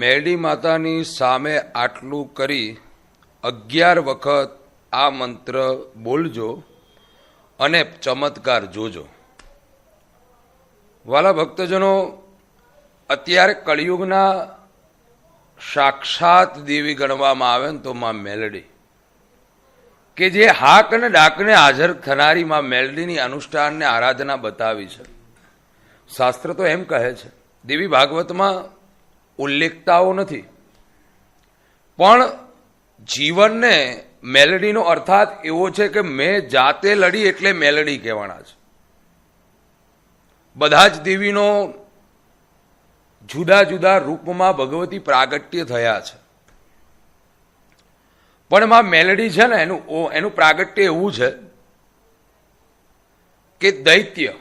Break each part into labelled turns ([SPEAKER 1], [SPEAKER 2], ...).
[SPEAKER 1] મેરડી માતાની સામે આટલું કરી 11 વખત આ મંત્ર બોલજો અને ચમત્કાર જોજો. વાલા ભક્તજનો, અત્યારે કળિયુગના સાક્ષાત દેવી ગણવામાં આવે ને તો માં મેલડી, કે જે હાક અને ડાકને હાજર થનારી માં મેલડીની અનુષ્ઠાનને આરાધના બતાવી છે. શાસ્ત્ર તો એમ કહે છે, દેવી ભાગવતમાં ઉલ્લેખતાઓ નથી, પણ જીવનને મેલડીનો અર્થાત એવો છે કે મેં જાતે લડી એટલે મેલડી કહેવાના છે. બધા જ દેવીનો જુદા જુદા રૂપમાં ભગવતી પ્રાગટ્ય થયા છે, પણ માં મેલડી છે ને એનું પ્રાગટ્ય એવું છે કે દૈત્ય,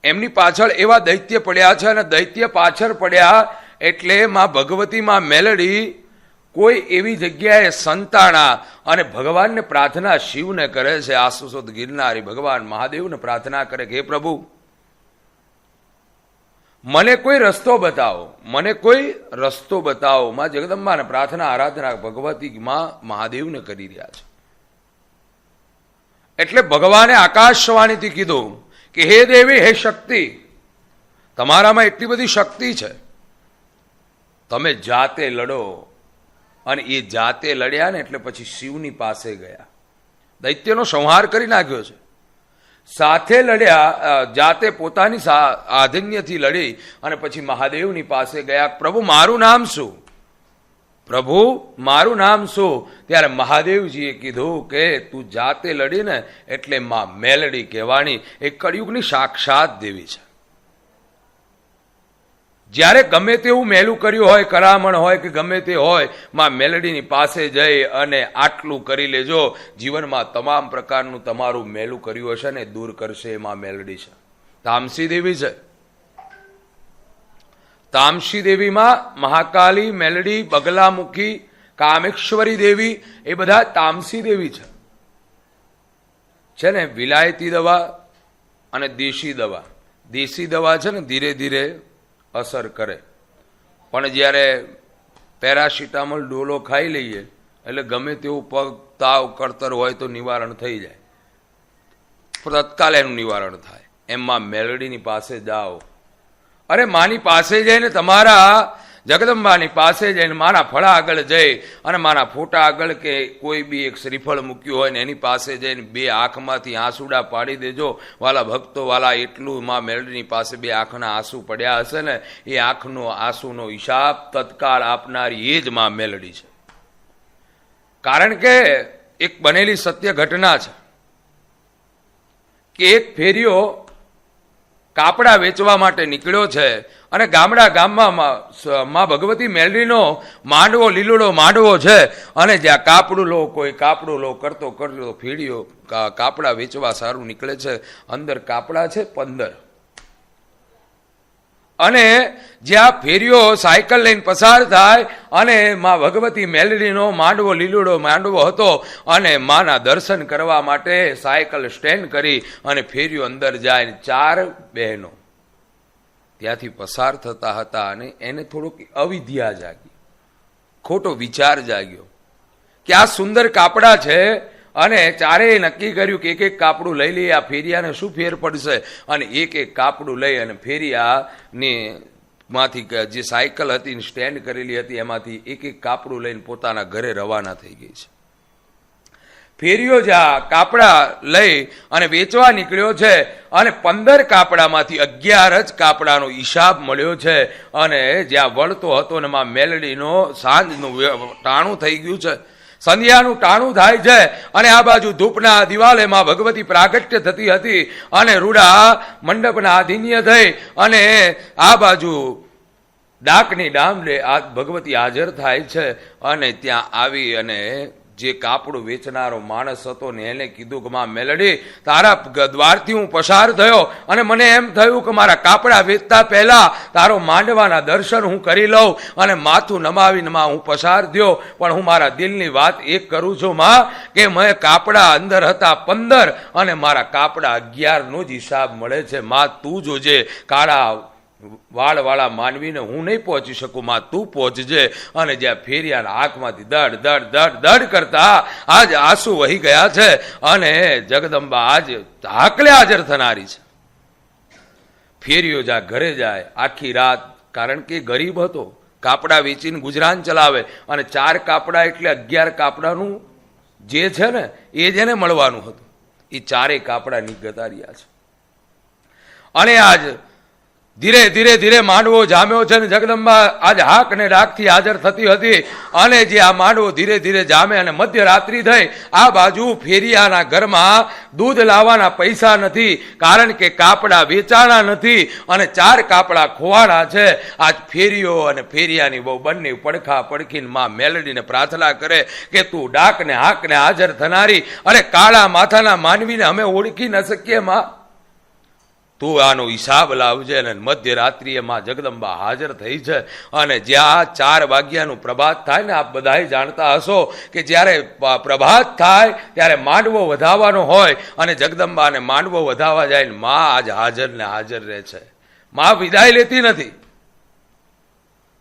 [SPEAKER 1] એમની પાછળ એવા દૈત્ય પડ્યા છે અને દૈત્ય પાછળ પડ્યા એટલે માં ભગવતી માં મેલડી કોઈ એવી જગ્યાએ સંતાણા અને ભગવાનને પ્રાર્થના શિવને કરે છે. આસુસોદ ગિરનારી ભગવાન મહાદેવને પ્રાર્થના કરે કે હે પ્રભુ, મને કોઈ રસ્તો બતાવો, મને કોઈ રસ્તો બતાવો. માં જગદંબાને પ્રાર્થના આરાધના ભગવતી માં મહાદેવને કરી રહ્યા છે. એટલે ભગવાને આકાશવાણીથી કીધું કે હે દેવી, હે શક્તિ, તમારામાં એટલી બધી શક્તિ છે, તમે જાતે લડો. અને એ જાતે લડ્યા ને એટલે પછી શિવની પાસે ગયા, દૈત્યનો સંહાર કરી નાખ્યો છે. સાથે લડ્યા, જાતે પોતાની આધીન્યથી લડી અને પછી મહાદેવની પાસે ગયા. પ્રભુ મારું નામ શું? પ્રભુ મારું નામ શું? ત્યારે મહાદેવજીએ કીધું કે તું જાતે લડીને એટલે માં મેલડી કહેવાની. એ કળિયુગની સાક્ષાત દેવી છે. જ્યારે ગમે તેવું મેલું કર્યું હોય, કરામણ હોય કે ગમે તે હોય, માં મેલડીની પાસે જઈ અને આટલું કરી લેજો, જીવનમાં તમામ પ્રકારનું તમારું મેલું કર્યું હશે ને દૂર કરશે. માં મેલડી છે, તામસી દેવી છે. તામસી દેવીમાં મહાકાલી, મેલડી, બગલામુખી, કામેશ્વરી દેવી, એ બધા તામસી દેવી છે ને. વિલાયતી દવા અને દેશી દવા, દેશી દવા છે ને ધીરે ધીરે અસર કરે, પણ જ્યારે પેરાસિટામોલ ડોલો ખાઈ લઈએ એટલે ગમે તેવું પગ, તાવ, કળતર હોય તો નિવારણ થઈ જાય, તત્કાલ એનું નિવારણ થાય. એમાં મેલડીની પાસે જાઓ. અરે માની પાસે જઈને, તમારા જગદંબાની પાસે જઈને માના ફળા આગળ જઈ અને માના ફોટા આગળ કે કોઈ બી એક શ્રીફળ મૂક્યું હોય ને એની પાસે જઈને બે આંખમાંથી આંસુડા પાડી દેજો. વાલા ભક્તો, વાલા એટલું માં મેલડીની પાસે બે આંખના આંસુ પડ્યા હશે ને, એ આંખનો આંસુનો હિસાબ તત્કાળ આપનારી એ જ માં મેલડી છે. કારણ કે એક બનેલી સત્ય ઘટના છે કે એક ફેરિયો કાપડા વેચવા માટે નીકળ્યો છે અને ગામમાં માં ભગવતી મેલડીનો માંડવો, લીલુડો માંડવો છે, અને જ્યાં કાપડું લો, કોઈ કાપડું લો કરતો ફેરિયો કાપડા વેચવા સારું નીકળે છે. અંદર કાપડા છે 15, અને જ્યાં ફેરિયો સાયકલ લઈને પસાર થાય અને માં ભગવતી મેલડીનો માંડવો, લીલુડો માંડવો હતો, અને માના દર્શન કરવા માટે સાયકલ સ્ટેન્ડ કરી અને ફેરિયો અંદર જાય. 4 બહેનો ત્યાંથી પસાર થતા હતા અને એને થોડોક અવિદ્યા જાગી, ખોટો વિચાર જાગ્યો કે આ સુંદર કાપડા છે, અને ચારેય નક્કી કર્યું કે એક એક કાપડું લઈ લઈએ, આ ફેરિયાને શું ફેર પડશે. અને એક એક કાપડું લઈ અને ફેરિયાની માંથી જે સાયકલ હતી સ્ટેન્ડ કરેલી હતી એમાંથી એક એક કાપડું લઈને પોતાના ઘરે રવાના થઈ ગઈ છે. ફેરિયો જ્યાં કાપડા લઈ અને વેચવા નીકળ્યો છે અને 15 કાપડામાંથી 11 જ કાપડાનો હિસાબ મળ્યો છે. અને જ્યાં વળતો હતો ને માં મેલડીનો સાંજનું ટાણું થઈ ગયું છે, સંધ્યાનું ટાણું થાય છે, અને આ બાજુ ધૂપના દિવાલે માં ભગવતી પ્રાગટ્ય થતી હતી અને રૂડા મંડપના આધીન્ય થઈ, અને આ બાજુ ડાકની ડામડે આ ભગવતી હાજર થાય છે. અને ત્યાં આવી અને જે કાપડું વેચનારો માણસ હતો ને એને કીધું કે માં મેલડી, તારા દ્વારથી હું પસાર થયો અને મને એમ થયું કે મારા કાપડા વેચતા પહેલા તારો માંડવાના દર્શન હું કરી લઉં, અને માથું નમાવીને માં હું પસાર થયો. પણ હું મારા દિલની વાત એક કરું છું માં, કે મેં કાપડા અંદર હતા 15 અને મારા કાપડા 11નો જ હિસાબ મળે છે. માં તું જોજે, કાળા વાળવાળા માનવીને હું નહીં પહોંચી શકું, માં તું પહોંચજે. અને જ્યાં ફેરિયાના આંખમાંથી દડ દડ દડ દડ કરતા આજ આંસુ વહી ગયા છે અને જગદંબા આજ હાકલે હાજર થનારી છે. ફેરિયો જ્યાં ઘરે જાય આખી રાત, કારણ કે ગરીબ હતો, કાપડા વેચીને ગુજરાન ચલાવે, અને 4 કાપડા એટલે 11 કાપડાનું જે છે ને એ જ એને મળવાનું હતું. એ 4 કાપડા નીકળતા રહ્યા છે. અને આજ ધીરે ધીરે ધીરે માંડવો જામ્યો છે ને જગદંબા આજ હાક ને ડાકથી હાજર થતી હતી. અને જે આ માંડવો ધીરે ધીરે જામે અને મધ્યરાત્રિ થઈ, આ બાજુ ફેરિયાના ઘરમાં દૂધ લાવવાના પૈસા નથી, કારણ કે કાપડા વેચાણા નથી અને 4 કાપડા ખોવાણા છે. આજ ફેરિયો અને ફેરિયાની બહુ બંને પડખા પડખીને માં મેલડીને પ્રાર્થના કરે કે તું ડાક ને હાક ને હાજર થનારી, અને કાળા માથાના માનવીને અમે ઓળખી ન શકીએ માં, તું આનો હિસાબ લાવજે. અને મધ્યરાત્રિએ માં જગદંબા હાજર થઈ છે. અને જ્યાં 4 વાગ્યાનું પ્રભાત થાય ને, આપ બધાય જાણતા હશો કે જ્યારે પ્રભાત થાય ત્યારે માંડવો વધાવવાનો હોય, અને જગદંબાને માંડવો વધાવવા જાય ને માં આજ હાજર ને હાજર રહે છે. માં વિદાય લેતી નથી.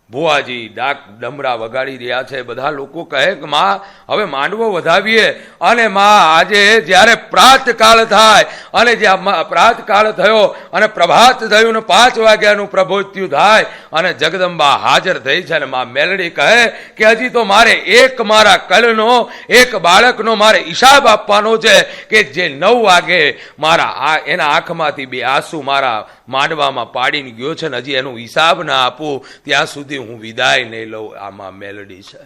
[SPEAKER 1] ભુવાજી ડાક ડમરા વગાડી રહ્યા છે. બધા લોકો કહે કે માં હવે માંડવો વધાવીએ. અને માં આજે જ્યારે પ્રાતકાળ થાય, અને જ્યાં પ્રાતકાળ થયો અને પ્રભાત થયું ને 5 વાગ્યાનું પ્રભોત્યું થાય અને જગદંબા હાજર થઈ છે. અને માં મેલડી કહે કે હજી તો મારે એક મારા કલનો, એક બાળકનો મારે હિસાબ આપવાનો છે, કે જે 9 વાગે મારા એના આંખમાંથી 2 આંસુ મારા માંડવામાં પાડીને ગયો છે, ને હજી એનો હિસાબ ના આપું ત્યાં સુધી હું વિદાય નહીં લઉં. આમાં મેલડી છે.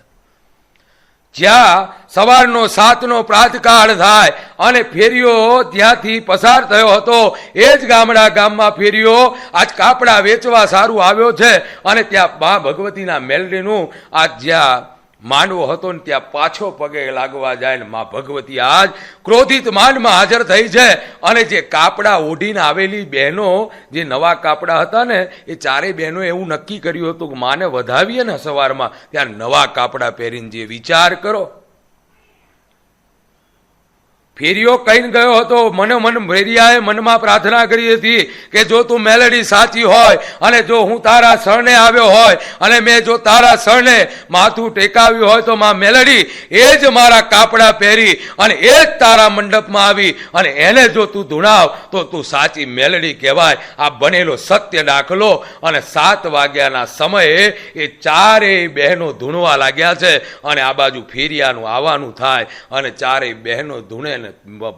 [SPEAKER 1] જ્યાં સવારનો 7નો પ્રાતકાળ થાય અને ફેરિયો ત્યાંથી પસાર થયો હતો, એ જ ગામમાં ફેરિયો આજ કાપડા વેચવા સારું આવ્યો છે. અને ત્યાં મા ભગવતીના મેલડીનું આજ જ્યાં માંડવો હતો ને ત્યાં પાછો પગે લાગવા જાય ને મા ભગવતી આજ ક્રોધિત માંડમાં હાજર થઈ છે. અને જે કાપડા ઓઢીને આવેલી બહેનો, જે નવા કાપડા હતા ને, એ 4 બહેનો એવું નક્કી કર્યું હતું કે માને વધાવીએ ને સવારમાં ત્યાં નવા કાપડા પહેરીને. જે વિચાર કરો. ફેરિયો કહીને ગયો હતો, ફેરિયાએ મનમાં પ્રાર્થના કરી હતી કે જો તું મેલડી સાચી હોય અને જો હું તારા શરણે આવ્યો હોય અને મેં જો તારા શરણે માથું ટેકાવ્યું હોય તો માં મેલડી એ જ મારા કાપડા પહેરી અને એ જ તારા મંડપમાં આવી અને એને જો તું ધૂણાવ તો તું સાચી મેલડી કહેવાય. આ બનેલો સત્ય દાખલો. અને 7 વાગ્યાના સમયે એ 4 બહેનો ધૂણવા લાગ્યા છે. અને આ બાજુ ફેરિયાનું આવવાનું થાય અને 4 બહેનો ધૂણે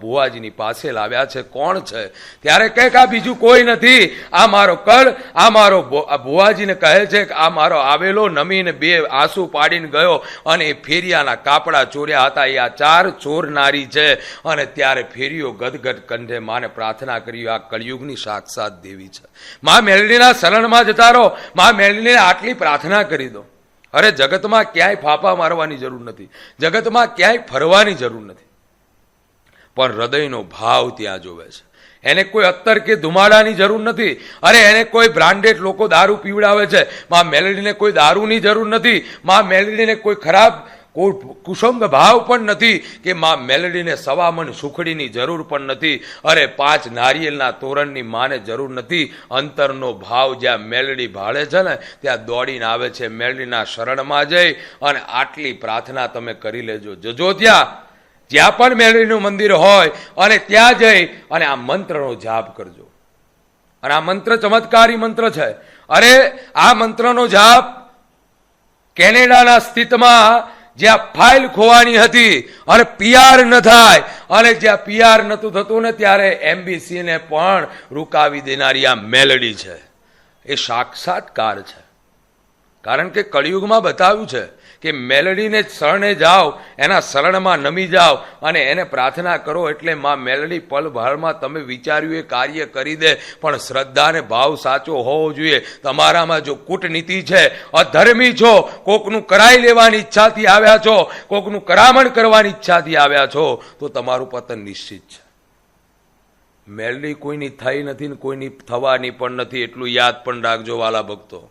[SPEAKER 1] ભુવાજીની પાસે લાવ્યા છે. કોણ છે? ત્યારે કહે કે આ બીજું કોઈ નથી, આ મારો કળ, આ મારો ભુવાજીને કહે છે કે આ મારો આવેલો નમીને 2 આંસુ પાડીને ગયો અને એ ફેરિયાના કાપડા ચોર્યા હતા, એ આ 4 ચોરનારી છે. અને ત્યારે ફેરિયો ગદગદ કંઠે માને પ્રાર્થના કરી, આ કળિયુગની સાક્ષાત દેવી છે. મા મેલડીના શરણમાં જતા રહો. મા મેલડીને આટલી પ્રાર્થના કરી દો. અરે જગતમાં ક્યાંય ફાફા મારવાની જરૂર નથી, જગતમાં ક્યાંય ફરવાની જરૂર નથી, પણ હૃદયનો ભાવ ત્યાં જોવે છે. એને કોઈ અત્તર કે ધુમાડાની જરૂર નથી. અરે એને કોઈ બ્રાન્ડેડ લોકો દારૂ પીવડાવે છે, માં મેલડીને કોઈ દારૂની જરૂર નથી. માં મેલડીને કોઈ ખરાબ કોઈ કુસંગ ભાવ પણ નથી, કે માં મેલડીને 1.25 મણ સુખડીની જરૂર પણ નથી. અરે 5 નારિયેલના તોરણની માને જરૂર નથી. અંતરનો ભાવ જ્યાં મેલડી ભાળે છે ને ત્યાં દોડીને આવે છે. મેલડીના શરણમાં જઈ અને આટલી પ્રાર્થના તમે કરી લેજો. જજો જ્યાં પણ મેલડીનું મંદિર હોય અને ત્યાં જઈ અને આ મંત્રનો જાપ કરજો. અને આ મંત્ર ચમત્કારી મંત્ર છે. અરે આ મંત્રનો જાપ કેનેડાના સ્થિતમાં જ્યાં ફાઇલ ખોવાની હતી અને પીઆર ન થાય, અને જ્યાં પીઆર નતું થતું ને ત્યારે એમ્બેસીને પણ રૂકાવી દેનારી આ મેલડી છે. એ સાક્ષાત્કાર છે. કારણ કે કળિયુગમાં બતાવ્યું છે કે મેલડીને શરણે જાઓ, એના શરણમાં નમી જાઓ અને એને પ્રાર્થના કરો એટલે માં મેલડી પલભરમાં તમે વિચાર્યું એ કાર્ય કરી દે. પણ શ્રદ્ધા અને ભાવ સાચો હોવો જોઈએ. તમારામાં જો કૂટનીતિ છે, અધર્મી છો, કોકનું કરાઈ લેવાની ઈચ્છાથી આવ્યા છો, કોકનું કરામણ કરવાની ઈચ્છાથી આવ્યા છો, તો તમારું પતન નિશ્ચિત છે. મેલડી કોઈની થઈ નથી ને કોઈની થવાની પણ નથી, એટલું યાદ પણ રાખજો વાલા ભક્તો.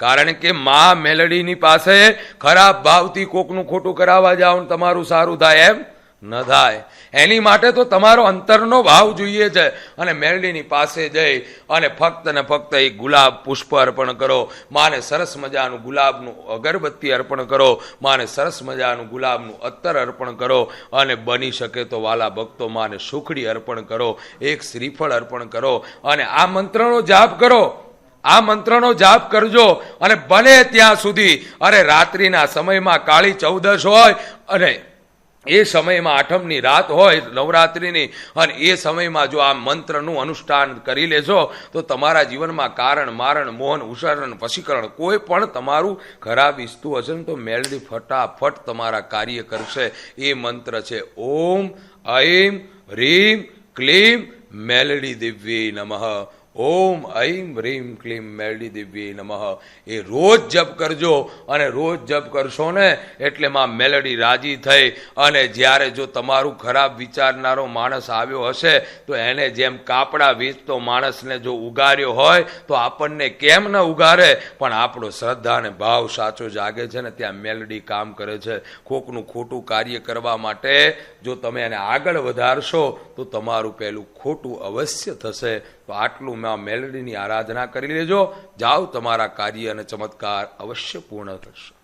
[SPEAKER 1] કારણ કે માં મેલડીની પાસે ખરાબ ભાવથી કોકનું ખોટું કરાવવા જાઓ તમારું સારું થાય એમ ન થાય. એની માટે તો તમારો અંતરનો ભાવ જોઈએ છે. અને મેરડીની પાસે જઈ અને ફક્ત ને ફક્ત એક ગુલાબ પુષ્પ અર્પણ કરો, માને સરસ મજાનું ગુલાબનું અગરબત્તી અર્પણ કરો, માને સરસ મજાનું ગુલાબનું અત્તર અર્પણ કરો, અને બની શકે તો વાલા ભક્તો માને સુખડી અર્પણ કરો, એક શ્રીફળ અર્પણ કરો, અને આ મંત્રનો જાપ કરો. આ મંત્રનો જાપ કરજો. અને બને ત્યાં સુધી, અરે રાત્રિના સમયમાં કાળી ચૌદશ હોય અને એ સમયમાં આઠમની રાત હોય નવરાત્રિની, અને એ સમયમાં જો આ મંત્રનું અનુષ્ઠાન કરી લેશો તો તમારા જીવનમાં કારણ મારણ મોહન ઉષારણ વશીકરણ કોઈ પણ તમારું ખરાબ ઈચ્છતું હશે ને તો મેલડી ફટાફટ તમારા કાર્ય કરશે. એ મંત્ર છે ઓમ ઐમ હ્રીમ ક્લીમ મેલડી દિવ્યે નમઃ. ઓમ ઐમ હ્રીમ ક્લીમ મેલડી દિવ્યે નમઃ. એ રોજ જપ કરજો. અને રોજ જપ કરશો ને એટલે માં મેલડી રાજી થઈ, અને જ્યારે જો તમારું ખરાબ વિચારનારો માણસ આવ્યો હશે તો એને જેમ કાપડા વેચતો માણસને જો ઉગાર્યો હોય તો આપણને કેમ ન ઉગારે, પણ આપણો શ્રદ્ધા અને ભાવ સાચો જાગે છે ને ત્યાં મેલડી કામ કરે છે. કોકનું ખોટું કાર્ય કરવા માટે જો તમે એને આગળ વધારશો તો તમારું પહેલું ખોટું અવશ્ય થશે. તો આટલું મેલડીની આરાધના કરી લેજો. જાઓ, તમારા કાર્ય અને ચમત્કાર અવશ્ય પૂર્ણ થશે.